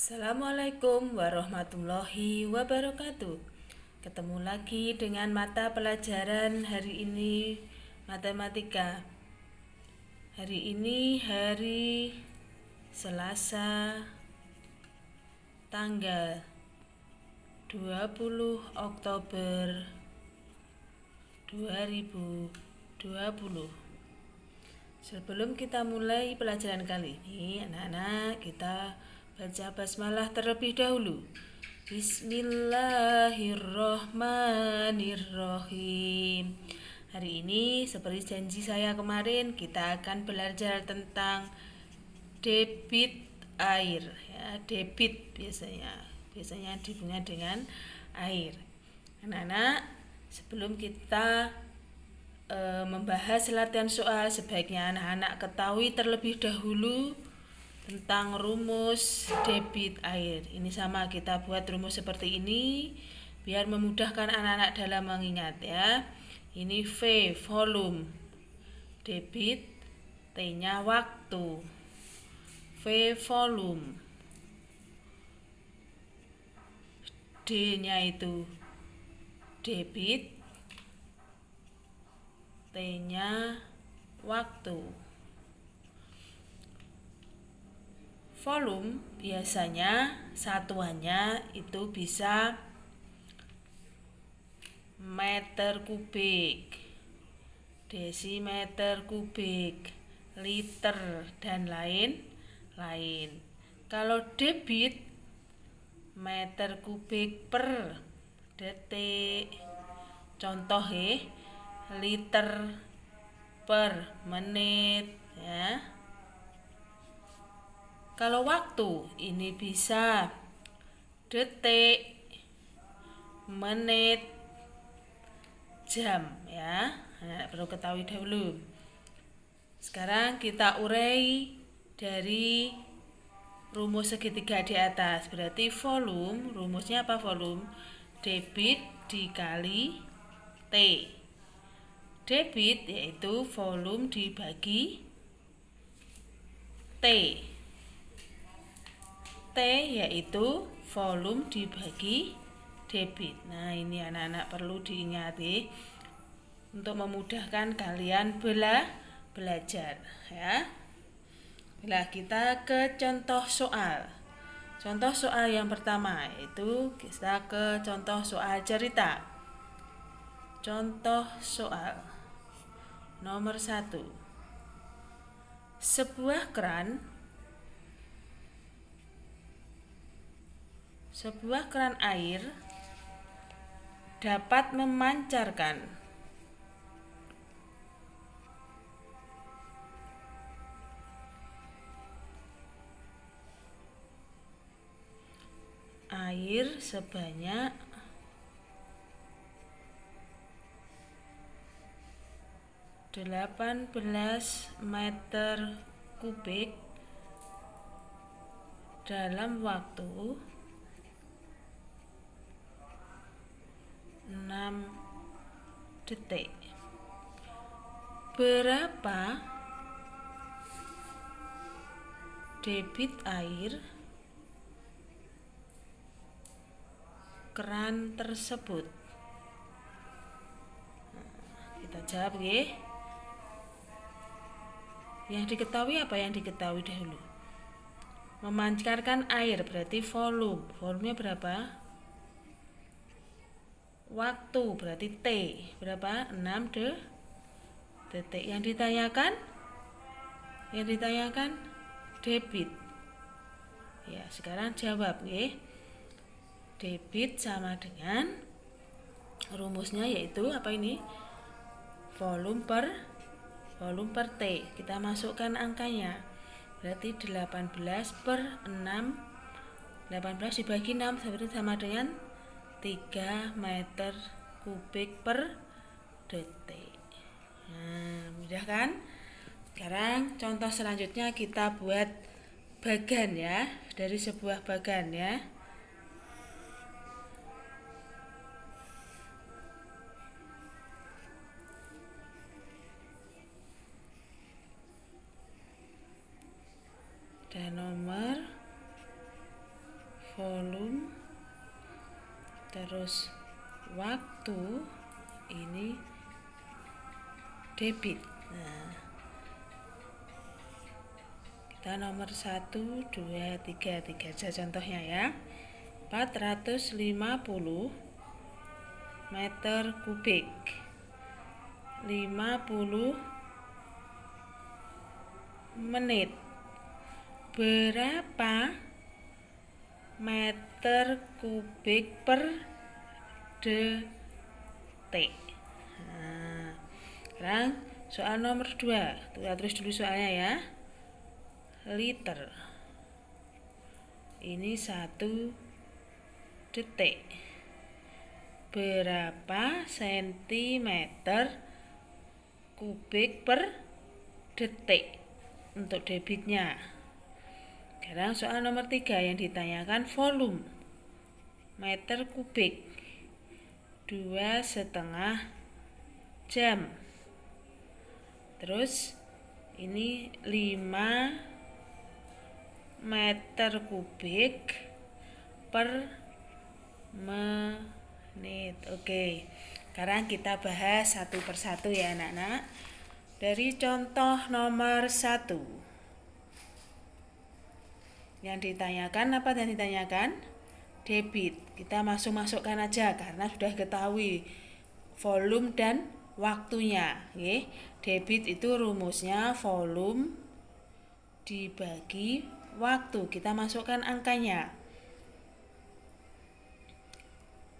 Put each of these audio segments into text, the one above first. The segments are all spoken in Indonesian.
Assalamualaikum warahmatullahi wabarakatuh. Ketemu lagi dengan mata pelajaran hari ini, matematika. Hari ini hari Selasa, tanggal 20 Oktober 2020. Sebelum kita mulai pelajaran kali ini, anak-anak, kita baca basmalah terlebih dahulu. Bismillahirrohmanirrohim. Hari ini seperti janji saya kemarin, kita akan belajar tentang debit air, ya, debit biasanya dihubungkan dengan air. Anak-anak, sebelum kita membahas latihan soal, sebaiknya anak-anak ketahui terlebih dahulu tentang rumus debit air. Ini sama, kita buat rumus seperti ini biar memudahkan anak-anak dalam mengingat, ya. Ini V volume, debit, T-nya waktu. V volume, D-nya itu debit, T-nya waktu. Volume biasanya satuannya itu bisa meter kubik, desimeter kubik, liter, dan lain-lain. Kalau debit, meter kubik per detik. Contoh liter per menit, ya. Kalau waktu ini bisa detik, menit, jam, ya. Nah, perlu ketahui dahulu. Sekarang kita urai dari rumus segitiga di atas. Berarti volume, rumusnya apa volume? Debit dikali T. Debit yaitu volume dibagi T. T yaitu volume dibagi debit. Nah, ini anak-anak perlu diingat untuk memudahkan kalian belajar, ya. Nah, kita ke contoh soal. Contoh soal yang pertama yaitu kita ke contoh soal cerita. Contoh soal nomor 1. Sebuah keran air dapat memancarkan air sebanyak 18 meter kubik dalam waktu 6 detik. Berapa debit air keran tersebut? Kita jawab, ya. Yang diketahui apa yang diketahui dahulu? Memancarkan air berarti volume. Volumenya berapa? Waktu berarti T. Berapa? 6 detik. Yang ditanyakan debit. Ya, sekarang jawab, ya. Debit sama dengan rumusnya yaitu apa ini? Volume per T. Kita masukkan angkanya. Berarti 18 per 6. 18 dibagi 6 sama dengan 3 meter kubik per detik. Nah, mudah kan? Sekarang contoh selanjutnya kita buat bagan, ya. Dari sebuah bagan, ya. Dan nomor terus waktu ini debit. Nah, kita nomor 1, 2, 3 aja contohnya ya. 450 meter kubik, 50 menit. Berapa meter kubik per detik? Nah, sekarang soal nomor 2, kita tulis dulu soalnya ya. Liter, ini 1 detik. Berapa sentimeter kubik per detik untuk debitnya? Sekarang soal nomor 3 yang ditanyakan volume meter kubik, 2,5 jam. Terus ini 5 meter kubik per menit. Oke, sekarang kita bahas satu persatu ya anak-anak. Dari contoh nomor 1, yang ditanyakan apa yang ditanyakan? Debit. Kita masukkan aja karena sudah ketahui volume dan waktunya. Oke. Debit itu rumusnya volume dibagi waktu. Kita masukkan angkanya.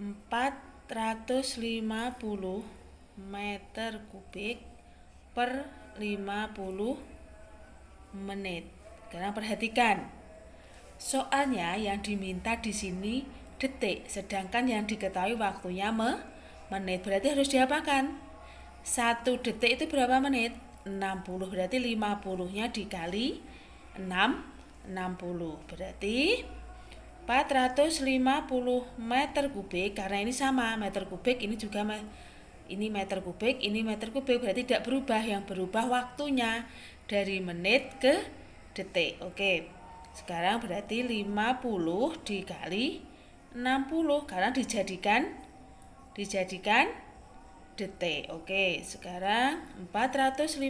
450 meter kubik per 50 menit. Sekarang perhatikan. Soalnya yang diminta di sini detik, sedangkan yang diketahui waktunya menit. Berarti harus diapakan? 1 detik itu berapa menit? 60. Berarti 50-nya dikali 60. Berarti 450 meter kubik, karena ini sama meter kubik, ini juga ini meter kubik, ini meter kubik, berarti tidak berubah. Yang berubah waktunya dari menit ke detik. Oke. Sekarang berarti 50 dikali 60 karena dijadikan detik. Oke, sekarang 450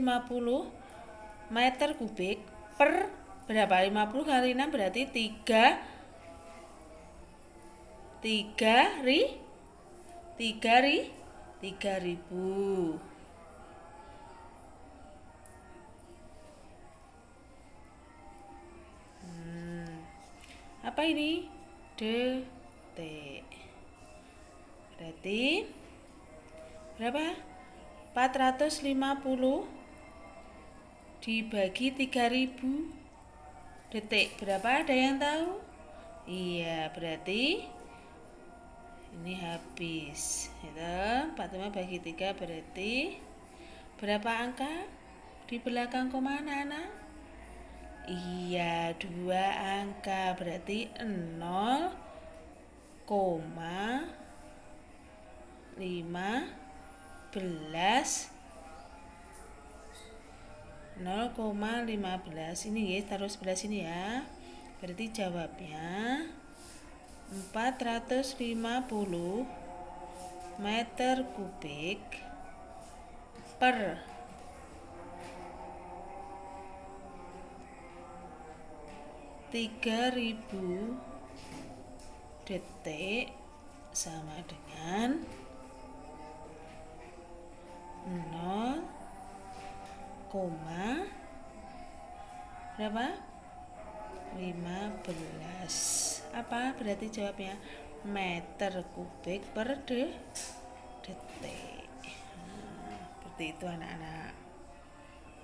meter kubik per berapa? 50 kali 6 berarti 3000 apa ini? Detik. Berarti berapa? 450 dibagi 3000 detik. Berapa? Ada yang tahu? Iya, berarti ini habis. Itu 45 bagi 3 berarti berapa angka di belakang koma anak-anak? Iya, 2 angka. Berarti 0,15 ini ya, taruh sebelah sini ya. Berarti jawabnya 450 meter kubik per 3000 detik sama dengan 0, berapa? 15. Apa berarti jawabnya? Meter kubik per detik. Seperti itu anak-anak.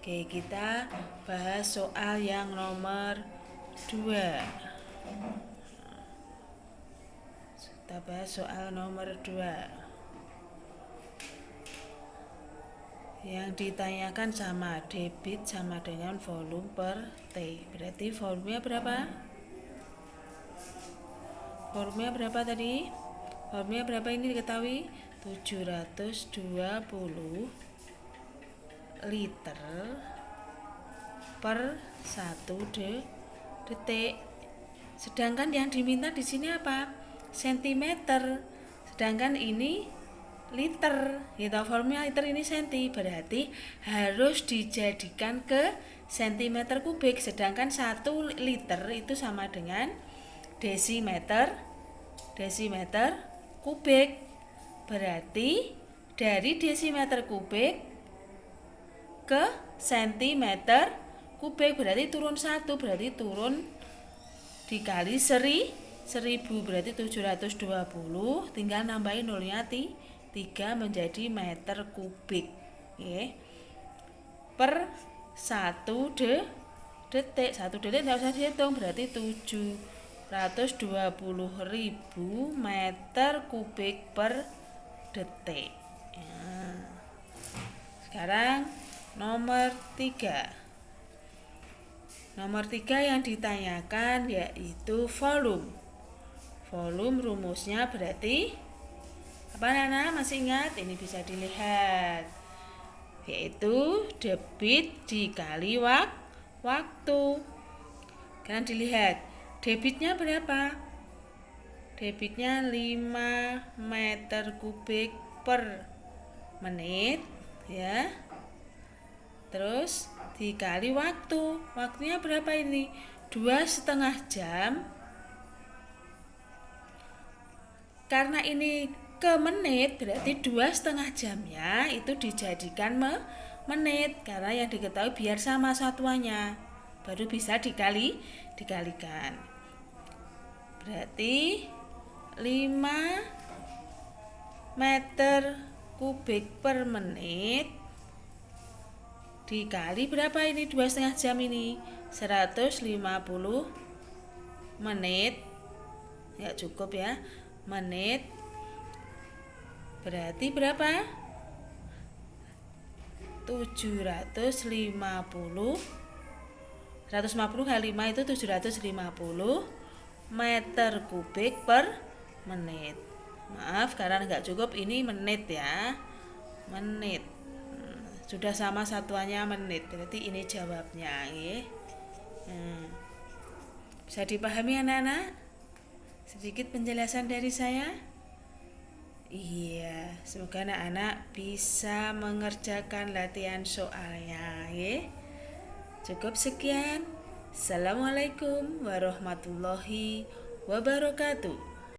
Oke, kita bahas soal yang nomor 2. Kita bahas soal nomor 2. Yang ditanyakan sama debit sama dengan volume per T. Berarti volumenya berapa? Volumenya berapa tadi? Volumenya berapa ini diketahui? 720 liter per 1 detik. Sedangkan yang diminta di sini apa? Sentimeter. sedangkan ini liter, gitu. Volumenya liter, ini senti, berarti harus dijadikan ke sentimeter kubik, sedangkan 1 liter itu sama dengan desimeter kubik. Berarti dari desimeter kubik ke sentimeter kubik, berarti turun 1, berarti turun dikali 1000, berarti 720, tinggal nambahin nolnya 3 menjadi meter kubik, ya. Per 1 detik. 1 detik tidak usah dihitung, berarti 720.000 meter kubik per detik. Ya. Sekarang nomor 3. Nomor 3 yang ditanyakan yaitu volume. Volume rumusnya berarti apa, Nana? Masih ingat? Ini bisa dilihat, yaitu debit dikali waktu. Kalian dilihat, debitnya berapa? Debitnya 5 meter kubik per menit, ya. Terus dikali waktu. Waktunya berapa ini? 2,5 jam. Karena ini ke menit, berarti 2,5 jamnya itu dijadikan menit, karena yang diketahui biar sama satuannya, baru bisa dikalikan. Berarti 5 meter kubik per menit dikali berapa ini 2,5 jam ini? 150 menit. Ya cukup ya, menit. Berarti berapa? 750. 150 kali 5 itu 750 meter kubik per menit. Maaf karena nggak cukup, ini menit ya, menit. Sudah sama satuannya menit, berarti ini jawabnya, ya. Bisa dipahami anak-anak? Sedikit penjelasan dari saya. Iya, semoga anak-anak bisa mengerjakan latihan soalnya, ya. Cukup sekian. Assalamualaikum warahmatullahi wabarakatuh.